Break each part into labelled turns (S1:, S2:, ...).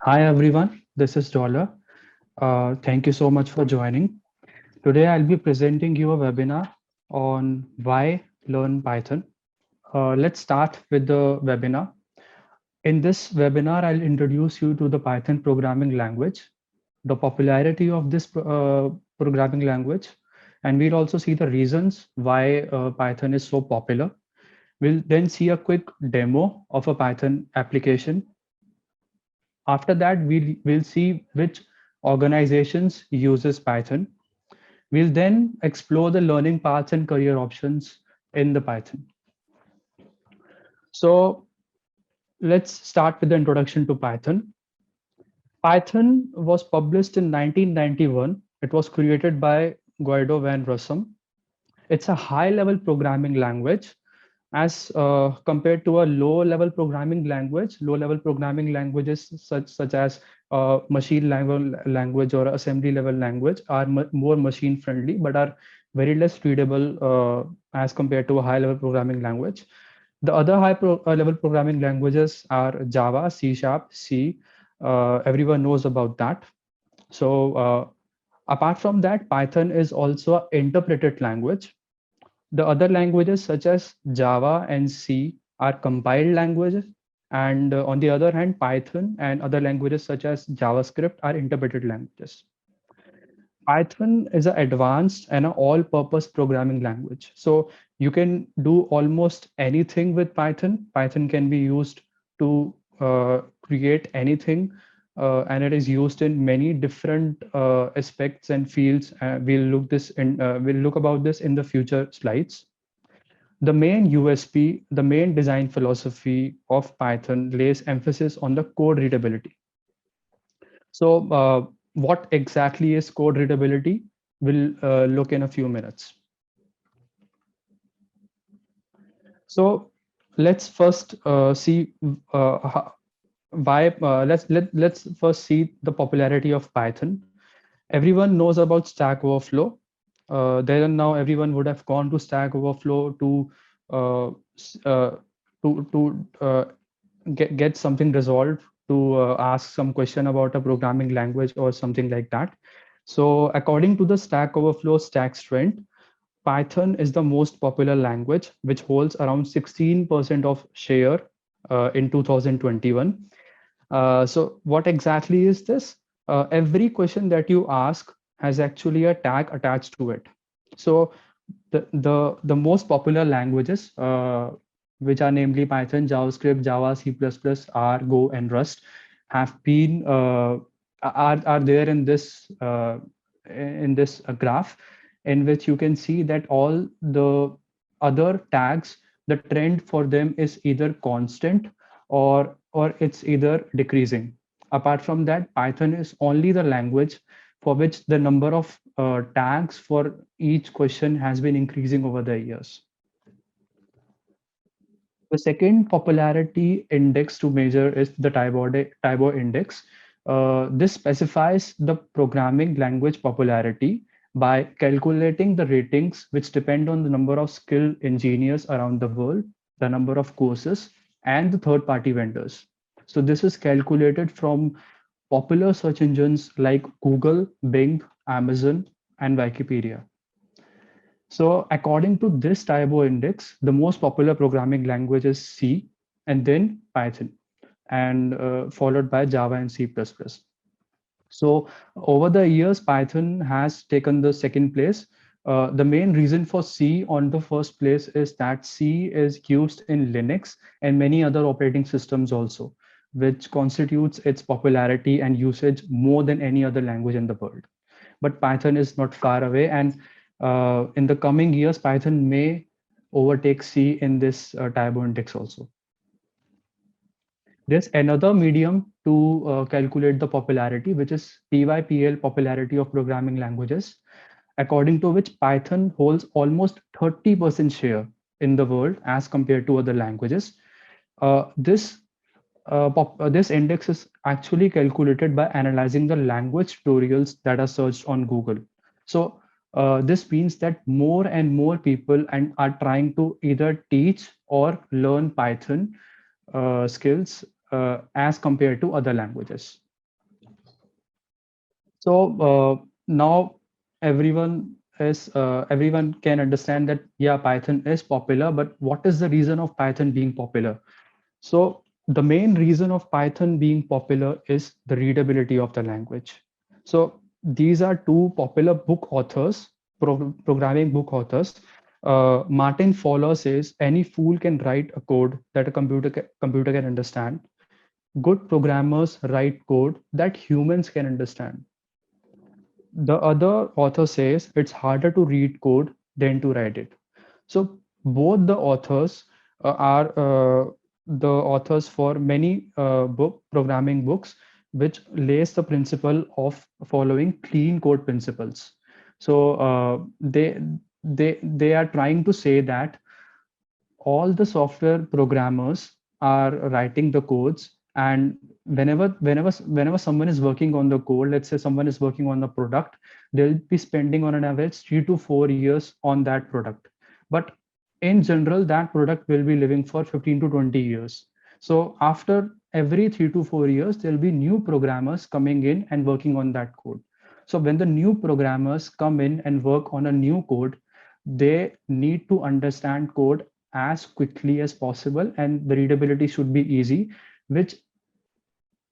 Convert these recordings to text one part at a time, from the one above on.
S1: Hi everyone, this is Dollar. Thank you so much for joining. Today I'll be presenting you a webinar on why learn Python. Let's start with the webinar. In this webinar, I'll introduce you to the Python programming language, the popularity of this programming language, and we'll also see the reasons why Python is so popular. We'll then see a quick demo of a Python application. After that, we'll see which organizations uses Python. We'll then explore the learning paths and career options in the Python. So let's start with the introduction to Python. Python was published in 1991. It was created by Guido van Rossum. It's a high-level programming language as compared to a low-level programming language. Low-level programming languages such as machine level language or assembly level language are more machine friendly, but are very less readable as compared to a high-level programming language. The other level programming languages are Java, C Sharp, C. Everyone knows about that. So apart from that, Python is also an interpreted language. The other languages such as Java and C are compiled languages. And on the other hand, Python and other languages such as JavaScript are interpreted languages. Python is an advanced and an all-purpose programming language. So you can do almost anything with Python. Python can be used to create anything, and it is used in many different aspects and fields. We'll look about this in the future slides. The main USP, the main design philosophy of Python lays emphasis on the code readability. So what exactly is code readability? We'll look in a few minutes. So let's first see why. Let's first see the popularity of Python. Everyone knows about Stack Overflow. There now everyone would have gone to Stack Overflow to uh, get something resolved, to ask some question about a programming language or something like that. So according to the Stack Overflow stack strength, Python is the most popular language, which holds around 16% of share in 2021. So what exactly is this? Every question that you ask has actually a tag attached to it. So the most popular languages, which are namely Python, JavaScript, Java, C++, R, Go, and Rust, have been are there in this graph, in which you can see that all the other tags, the trend for them is either constant or it's either decreasing. Apart from that, Python is only the language for which the number of tags for each question has been increasing over the years. The second popularity index to measure is the Tibor index. This specifies the programming language popularity by calculating the ratings, which depend on the number of skilled engineers around the world, the number of courses, and the third-party vendors. So this is calculated from popular search engines like Google, Bing, Amazon, and Wikipedia. So according to this Taibo index, the most popular programming language is C, and then Python, and followed by Java and C++. So over the years, Python has taken the second place. The main reason for C on the first place is that C is used in Linux and many other operating systems also, which constitutes its popularity and usage more than any other language in the world. But Python is not far away, and in the coming years, Python may overtake C in this Taibo index also. There's another medium to calculate the popularity, which is PYPL, popularity of programming languages, according to which Python holds almost 30% share in the world as compared to other languages. This index is actually calculated by analyzing the language tutorials that are searched on Google. So this means that more and more people are trying to either teach or learn Python skills as compared to other languages. Now everyone can understand that, yeah, Python is popular, but what is the reason of Python being popular? So the main reason of Python being popular is the readability of the language. So these are two popular book authors, programming book authors. Martin Fowler says any fool can write a code that a computer can understand. Good programmers write code that humans can understand. The other author says it's harder to read code than to write it. So both the authors are the authors for many programming books, which lays the principle of following clean code principles. So they are trying to say that all the software programmers are writing the codes, and whenever someone is working on the code, let's say someone is working on the product, they'll be spending on an average 3 to 4 years on that product, but in general that product will be living for 15 to 20 years. So after every 3 to 4 years there'll be new programmers coming in and working on that code. So when the new programmers come in and work on a new code, they need to understand code as quickly as possible, and the readability should be easy, which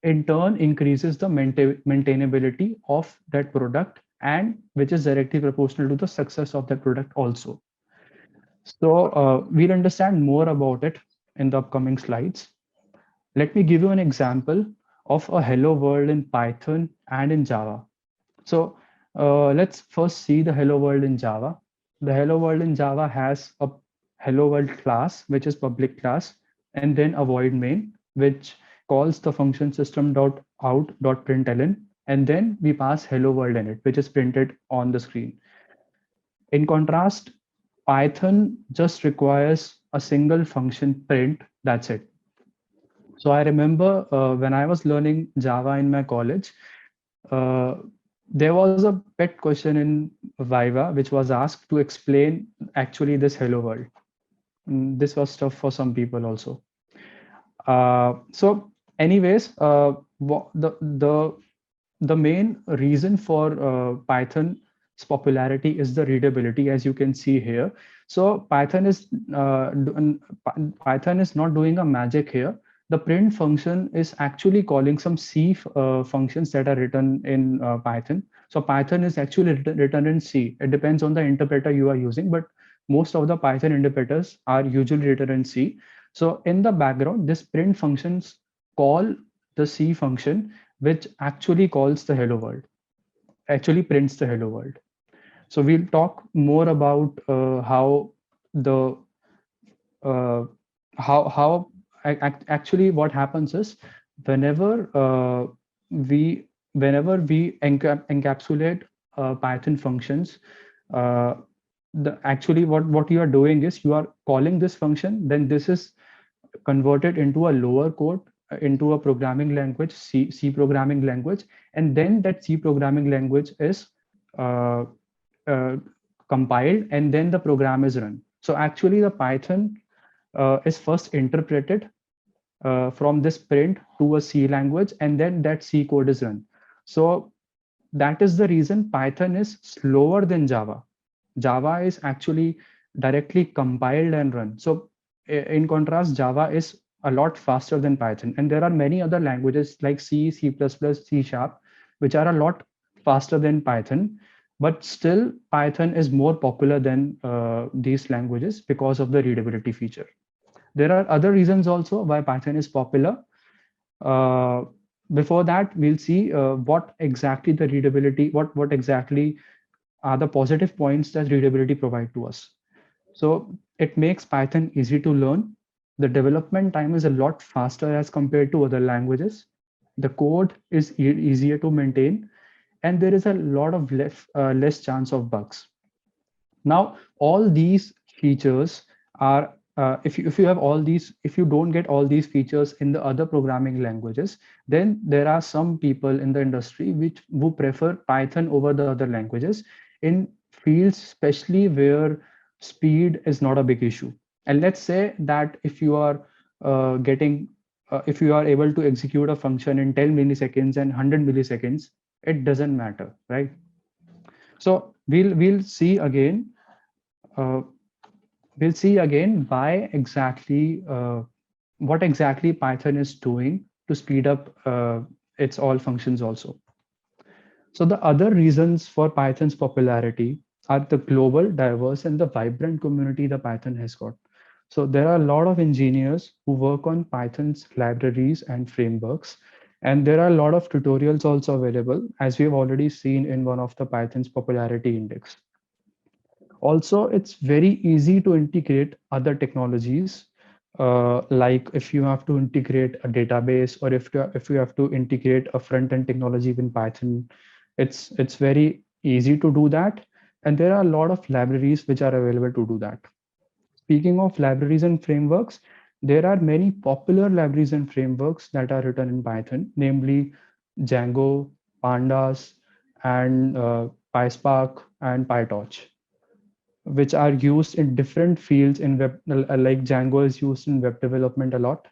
S1: in turn increases the maintainability of that product, and which is directly proportional to the success of that product also. So we'll understand more about it in the upcoming slides. Let me give you an example of a hello world in Python and in Java. So let's first see the hello world in Java. The hello world in Java has a hello world class, which is public class, and then a void main, which calls the function system.out.println, and then we pass hello world in it, which is printed on the screen. In contrast, Python just requires a single function print, that's it. So I remember when I was learning Java in my college, uh, there was a pet question in Viva which was asked to explain actually this hello world. This was tough for some people also. So, anyways, the main reason for Python's popularity is the readability, as you can see here. So Python is not doing a magic here. The print function is actually calling some C functions that are written in Python. So Python is actually written in C. It depends on the interpreter you are using, but most of the Python interpreters are usually written in C. So in the background, this print functions call the C function, which actually calls the hello world, actually prints the hello world. So we'll talk more about the uh, how actually what happens is whenever we encapsulate Python functions, uh, the actually what you are doing is you are calling this function, then this is converted into a lower code, into a programming language, C programming language, and then that C programming language is uh, uh, compiled, and then the program is run. So actually the Python is first interpreted from this print to a C language, and then that C code is run. So that is the reason Python is slower than Java. Java is actually directly compiled and run. So in contrast, Java is a lot faster than Python. And there are many other languages like C, C++, C Sharp, which are a lot faster than Python. But still, Python is more popular than these languages because of the readability feature. There are other reasons also why Python is popular. Uh, Before that, we'll see what exactly the readability, what exactly are the positive points that readability provide to us. So it makes Python easy to learn. The development time is a lot faster as compared to other languages. The code is easier to maintain, and there is a lot of less chance of bugs. Now, all these features are if you have all these, if you don't get all these features in the other programming languages, then there are some people in the industry which who prefer Python over the other languages in fields, especially where speed is not a big issue. And let's say that if you are if you are able to execute a function in 10 milliseconds and 100 milliseconds, it doesn't matter, right? So we'll see again. Uh, we'll see again why exactly what exactly Python is doing to speed up its all functions also. So the other reasons for Python's popularity are the global, diverse, and the vibrant community the Python has got. So there are a lot of engineers who work on Python's libraries and frameworks, and there are a lot of tutorials also available, as we have already seen in one of the Python's popularity index. Also, it's very easy to integrate other technologies, like if you have to integrate a database, or if you have to integrate a front end technology in Python, it's very easy to do that. And there are a lot of libraries which are available to do that. Speaking of libraries and frameworks, there are many popular libraries and frameworks that are written in Python, namely Django, Pandas, and PySpark and PyTorch, which are used in different fields in web, like Django is used in web development a lot.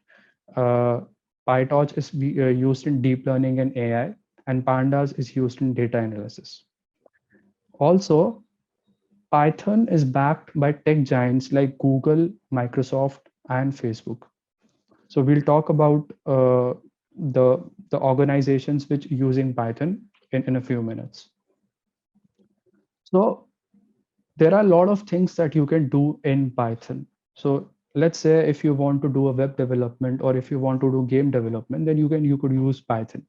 S1: Uh, PyTorch is used in deep learning and AI, and Pandas is used in data analysis. Also, Python is backed by tech giants like Google, Microsoft, and Facebook. So we'll talk about the organizations which using Python in a few minutes. So there are a lot of things that you can do in Python. So let's say if you want to do a web development, or if you want to do game development, then you could use Python.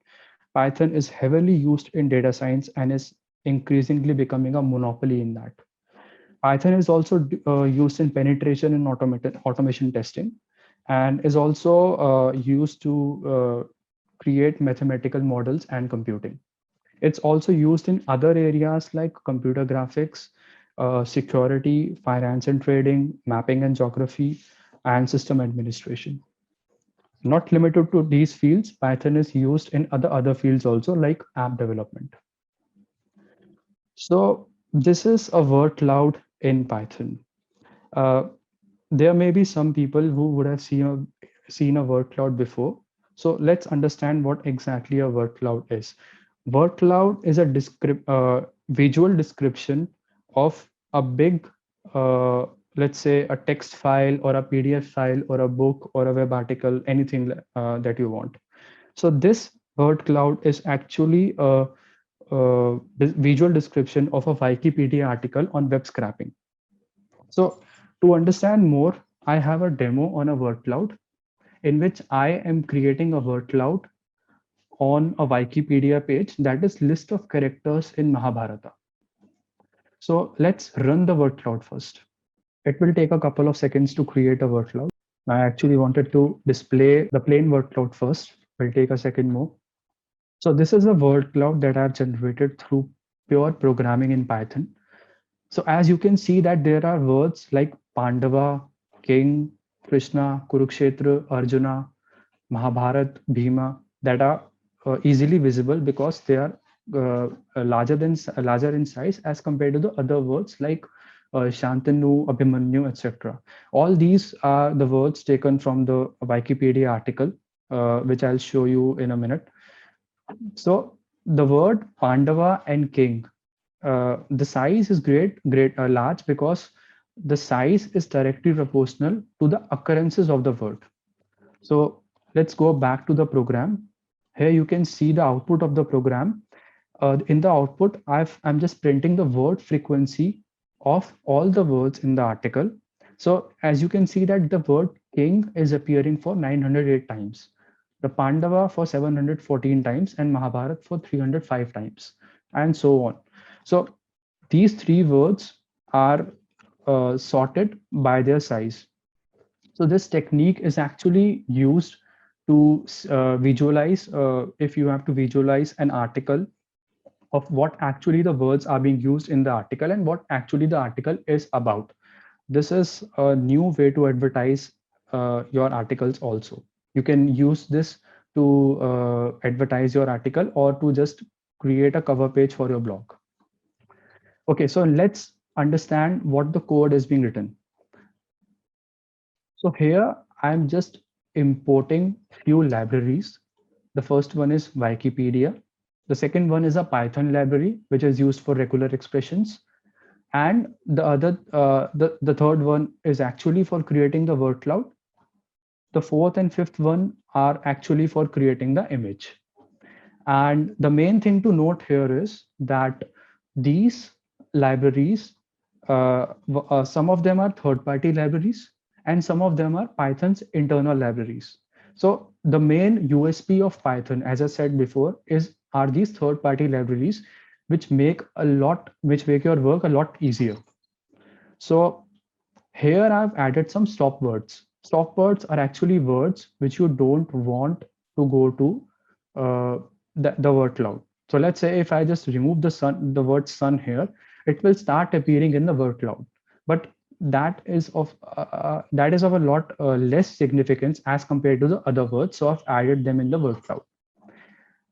S1: Python is heavily used in data science and is increasingly becoming a monopoly in that. Python is also used in penetration and automation testing, and is also used to create mathematical models and computing. It's also used in other areas like computer graphics, security, finance and trading, mapping and geography, and system administration. Not limited to these fields, Python is used in other fields also, like app development. So this is a word cloud in Python. Uh, there may be some people who would have seen a word cloud before. So let's understand what exactly a word cloud is. Word cloud is a visual description of a big, uh, let's say, a text file or a PDF file or a book or a web article, anything that you want. So this word cloud is actually a visual description of a Wikipedia article on web scraping. So to understand more, I have a demo on a word cloud in which I am creating a word cloud on a Wikipedia page that is list of characters in Mahabharata. So let's run the word cloud first. It will take a couple of seconds to create a word cloud. I actually wanted to display the plain word cloud first. Will take a second more. So this is a word cloud that I've generated through pure programming in Python. So as you can see that there are words like Pandava, King, Krishna, Kurukshetra, Arjuna, Mahabharat, Bhima that are easily visible because they are larger in size as compared to the other words like Shantanu, Abhimanyu, etc. All these are the words taken from the Wikipedia article, which I'll show you in a minute. So the word Pandava and King, the size is large because the size is directly proportional to the occurrences of the word. So let's go back to the program. Here you can see the output of the program. In the output, I'm just printing the word frequency of all the words in the article. So as you can see that the word king is appearing for 908 times, the Pandava for 714 times, and Mahabharat for 305 times, and so on. So these three words are sorted by their size. So this technique is actually used to visualize, if you have to visualize an article of what actually the words are being used in the article and what actually the article is about. This is a new way to advertise your articles also. You can use this to advertise your article or to just create a cover page for your blog. Okay, so let's understand what the code is being written. So here I'm just importing few libraries. The first one is Wikipedia. The second one is a Python library, which is used for regular expressions. And the third one is actually for creating the word cloud. The fourth and fifth one are actually for creating the image. And the main thing to note here is that these libraries, some of them are third-party libraries, and some of them are Python's internal libraries. So the main USP of Python, as I said before, are these third-party libraries, which make your work a lot easier. So here I've added some stop words. Stop words are actually words which you don't want to go to uh, the word cloud. So let's say if I just remove the word sun here, it will start appearing in the word cloud. But that is of a lot less significance as compared to the other words. So I've added them in the word cloud.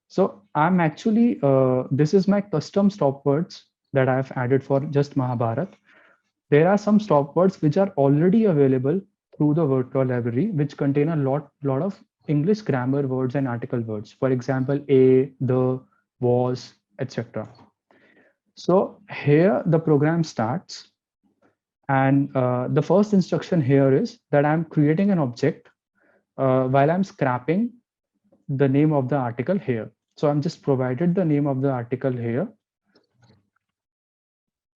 S1: So I'm actually this is my custom stop words that I've added for just Mahabharat. There are some stop words which are already available through the word cloud library, which contain a lot of English grammar words and article words. For example, a, the, was, etc. So here the program starts, and the first instruction here is that I'm creating an object while I'm scrapping the name of the article here. So I'm just provided the name of the article here,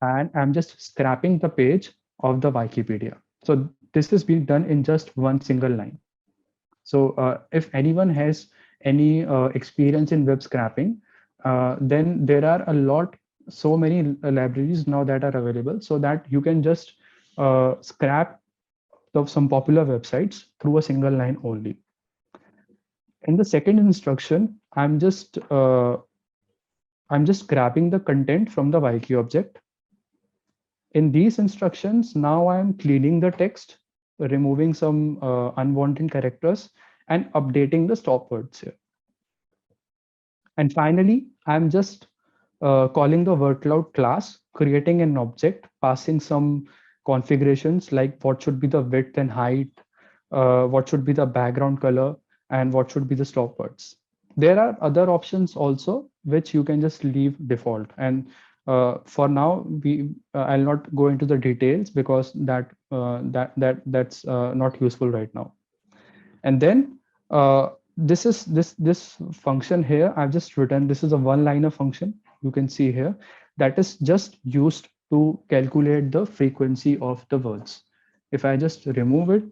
S1: and I'm just scrapping the page of the Wikipedia. So this is being done in just one single line. So if anyone has any experience in web scraping, then there are so many libraries now that are available so that you can just scrap some popular websites through a single line only. In the second instruction, I'm just grabbing the content from the Wiki object. In these instructions, now I'm cleaning the text, removing some unwanted characters, and updating the stop words here. And finally, I'm just calling the word cloud class, creating an object, passing some configurations like what should be the width and height, what should be the background color, and what should be the stop words. There are other options also, which you can just leave default. And for now, I'll not go into the details because that's not useful right now. And then this function here, I've just written, this is a one-liner function you can see here that is just used to calculate the frequency of the words. If I just remove it,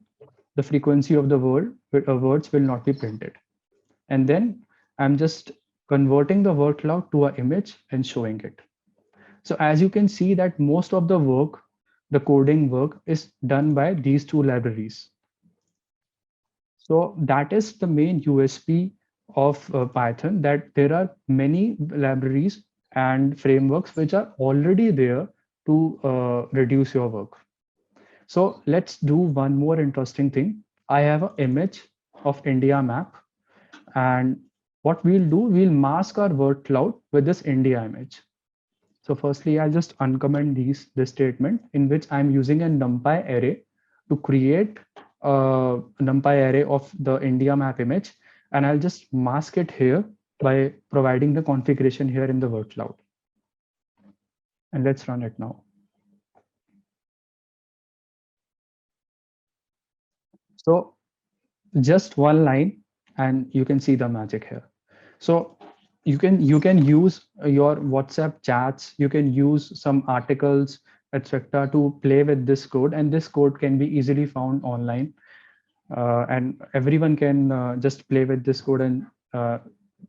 S1: the frequency of the words will not be printed. And then I'm just converting the word cloud to an image and showing it. So as you can see that most of the work, the coding work is done by these two libraries. So that is the main USP of Python, that there are many libraries and frameworks which are already there to reduce your work. So let's do one more interesting thing. I have an image of India map, and what we'll do, we'll mask our word cloud with this India image. So firstly, I'll just uncomment this statement in which I'm using a NumPy array to create a NumPy array of the India map image. And I'll just mask it here by providing the configuration here in the word cloud. And let's run it now. So just one line and you can see the magic here. So you can use your WhatsApp chats, you can use some articles, etc. to play with this code, and this code can be easily found online. And everyone can just play with this code and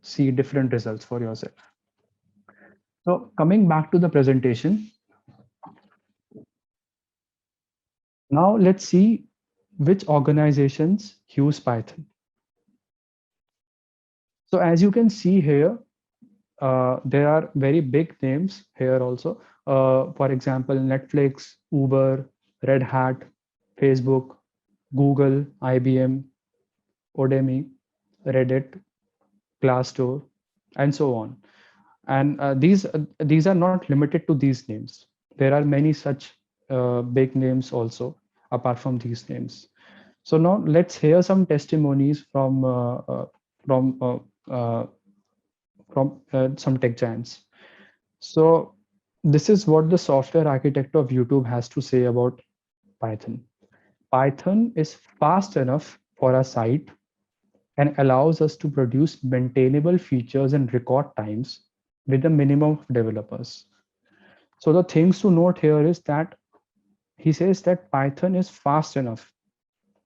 S1: see different results for yourself. So coming back to the presentation, now let's see which organizations use Python. So as you can see here, there are very big names here also. For example, Netflix, Uber, Red Hat, Facebook, Google, IBM, Udemy, Reddit, Glassdoor, and so on. And these are not limited to these names. There are many such big names also apart from these names. So now let's hear some testimonies from from some tech giants. So this is what the software architect of YouTube has to say about Python. Python is fast enough for our site and allows us to produce maintainable features in record times with the minimum of developers. So the things to note here is that he says that Python is fast enough.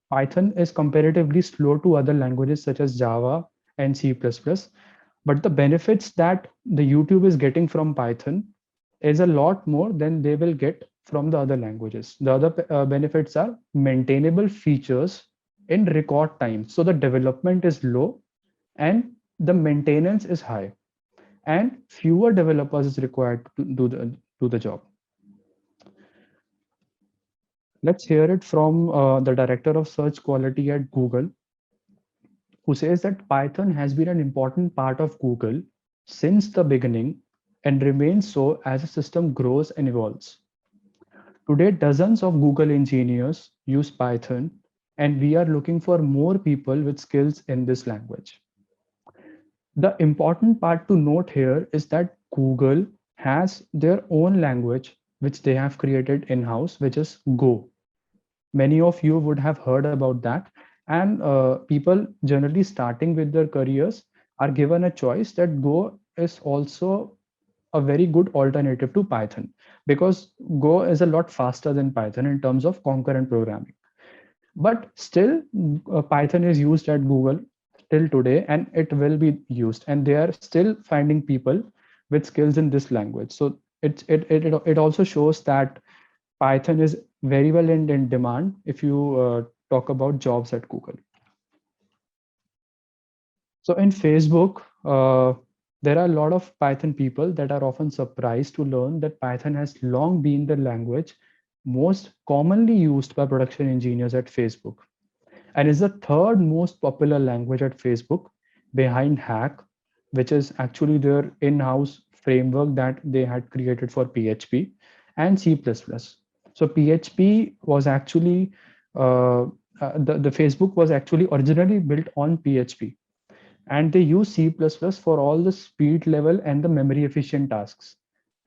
S1: Python is comparatively slow to other languages such as Java and C++, but the benefits that the YouTube is getting from Python is a lot more than they will get from the other languages. The other benefits are maintainable features in record time. So the development is low and the maintenance is high, and fewer developers is required to do the job. Let's hear it from the director of search quality at Google, who says that Python has been an important part of Google since the beginning and remains so as the system grows and evolves. Today, dozens of Google engineers use Python, and we are looking for more people with skills in this language. The important part to note here is that Google has their own language, which they have created in-house, which is Go. Many of you would have heard about that. And people generally starting with their careers are given a choice that Go is also a very good alternative to Python, because Go is a lot faster than Python in terms of concurrent programming. But still, Python is used at Google till today, and it will be used. And they are still finding people with skills in this language. So it also shows that Python is very well in demand if you talk about jobs at Google. So in Facebook, there are a lot of Python people that are often surprised to learn that Python has long been the language most commonly used by production engineers at Facebook, and is the third most popular language at Facebook behind Hack, which is actually their in-house framework that they had created for PHP, and C++. So PHP was actually, the Facebook was actually originally built on PHP, and they use C++ for all the speed level and the memory efficient tasks.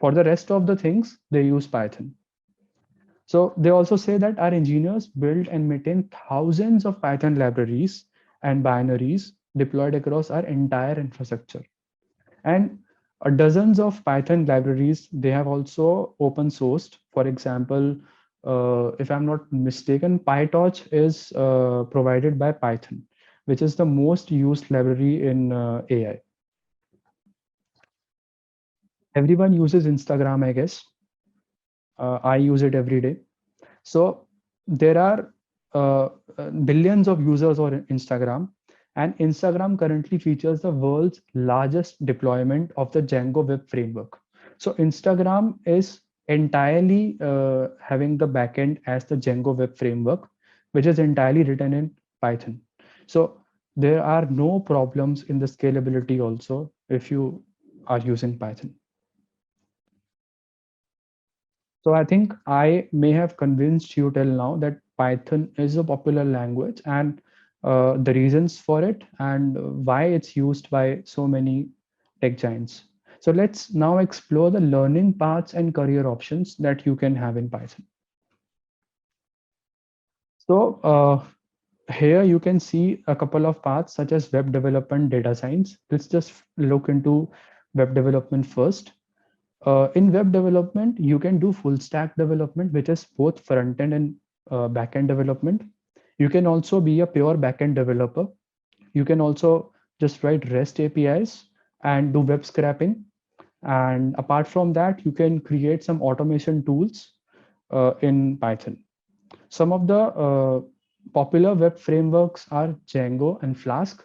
S1: For the rest of the things, they use Python. So they also say that our engineers build and maintain thousands of Python libraries and binaries deployed across our entire infrastructure. And dozens of Python libraries, they have also open sourced. For example, if I'm not mistaken, PyTorch is provided by Python, which is the most used library in AI. Everyone uses Instagram, I guess. I use it every day. So there are billions of users on Instagram, and Instagram currently features the world's largest deployment of the Django web framework. So Instagram is entirely having the backend as the Django web framework, which is entirely written in Python. So there are no problems in the scalability also if you are using Python. So I think I may have convinced you till now that Python is a popular language, and the reasons for it and why it's used by so many tech giants. So let's now explore the learning paths and career options that you can have in Python. So here you can see a couple of paths such as web development, data science. Let's just look into web development first. In web development, you can do full stack development, which is both front end and back end development. You can also be a pure back end developer. You can also just write REST APIs and do web scraping. And apart from that, you can create some automation tools in Python. Some of the popular web frameworks are Django and Flask.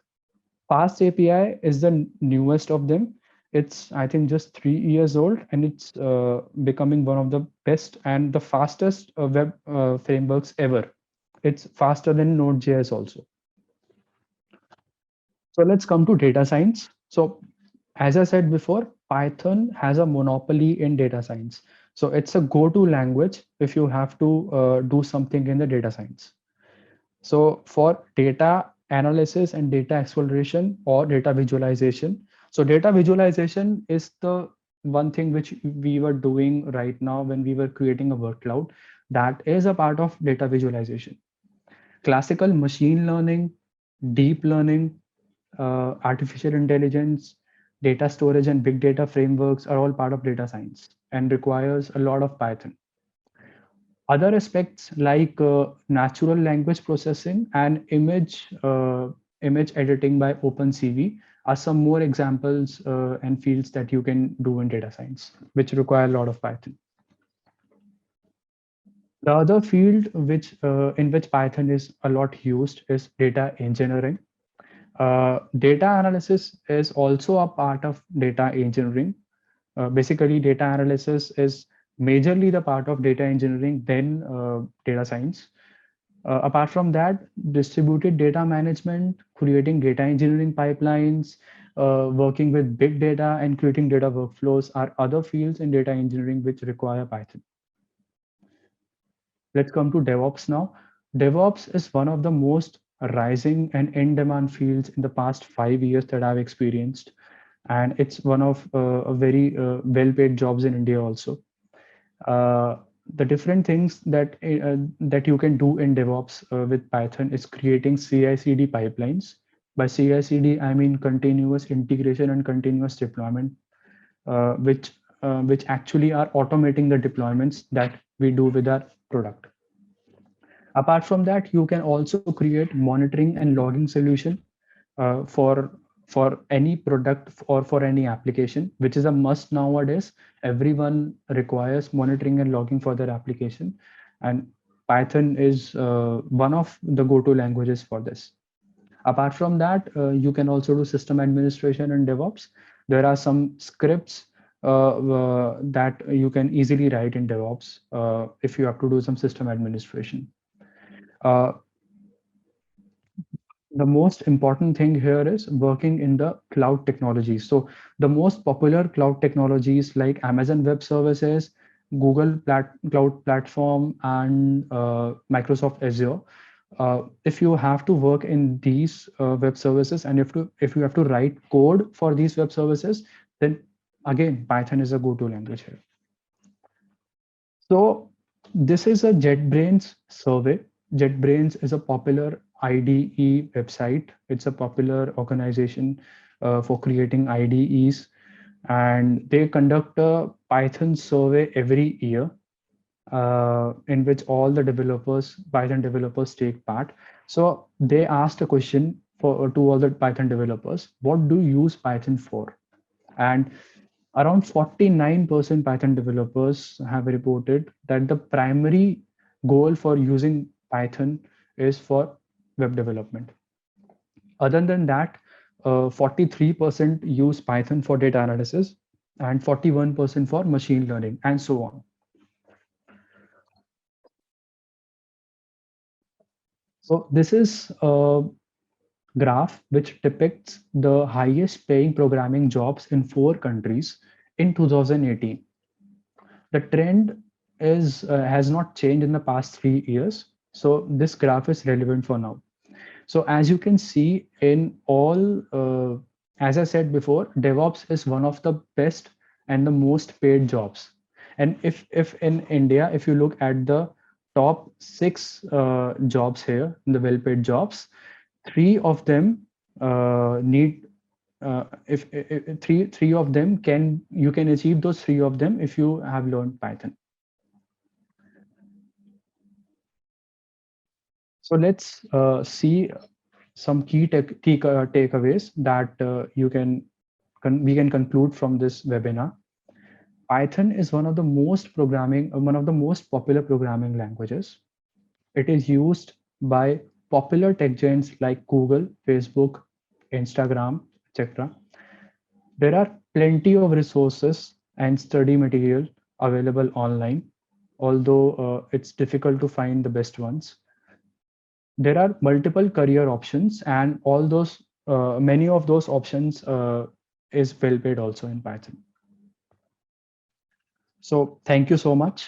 S1: Fast API is the newest of them. It's, I think, just 3 years old, and it's becoming one of the best and the fastest web frameworks ever. It's faster than Node.js also. So let's come to data science. So as I said before, Python has a monopoly in data science. So it's a go-to language if you have to do something in the data science. So for data analysis and data exploration or data visualization, So data visualization is the one thing which we were doing right now when we were creating a word cloud. That is a part of data visualization. Classical machine learning, deep learning, artificial intelligence, data storage and big data frameworks are all part of data science and requires a lot of Python. Other aspects like natural language processing and image editing by OpenCV are some more examples and fields that you can do in data science, which require a lot of Python. The other field which in which Python is a lot used is data engineering. Data analysis is also a part of data engineering. Basically, data analysis is majorly the part of data engineering, then data science. Apart from that, distributed data management, creating data engineering pipelines, working with big data and creating data workflows are other fields in data engineering which require Python. Let's come to DevOps now. DevOps is one of the most rising and in-demand fields in the past 5 years that I've experienced. And it's one of a very well-paid jobs in India also. The different things that you can do in DevOps with Python is creating CI/CD pipelines. By CI/CD, I mean continuous integration and continuous deployment, which actually are automating the deployments that we do with our product. Apart from that, you can also create monitoring and logging solution uh, for for any product or for any application, which is a must nowadays. Everyone requires monitoring and logging for their application, and Python is one of the go-to languages for this. Apart from that, you can also do system administration and DevOps. There are some scripts that you can easily write in DevOps if you have to do some system administration. Uh, the most important thing here is working in the cloud technologies. So the most popular cloud technologies like Amazon Web Services, Cloud Platform, and Microsoft Azure. If you have to work in these web services, and if you have to write code for these web services, then again Python is a go-to language here. So this is a JetBrains survey. JetBrains is a popular IDE website. It's a popular organization for creating IDEs, and they conduct a Python survey every year in which all the Python developers take part. So they asked a question to all the Python developers: what do you use Python for? And around 49% Python developers have reported that the primary goal for using Python is for web development. Other than that, 43% use Python for data analysis and 41% for machine learning, and so on. So this is a graph which depicts the highest paying programming jobs in 4 countries in 2018. The trend is has not changed in the past 3 years. So this graph is relevant for now. So as you can see in all, as I said before, DevOps is one of the best and the most paid jobs. And if in India, if you look at the top 6 jobs here, the well-paid jobs, 3 of them need if three of them can you can achieve those 3 of them if you have learned Python. So let's see some key takeaways that we can conclude from this webinar. Python is one of the most popular programming languages. It is used by popular tech giants like Google, Facebook, Instagram, etc. There are plenty of resources and study material available online, although it's difficult to find the best ones. There are multiple career options, and all those many of those options is well paid also in Python. So thank you so much.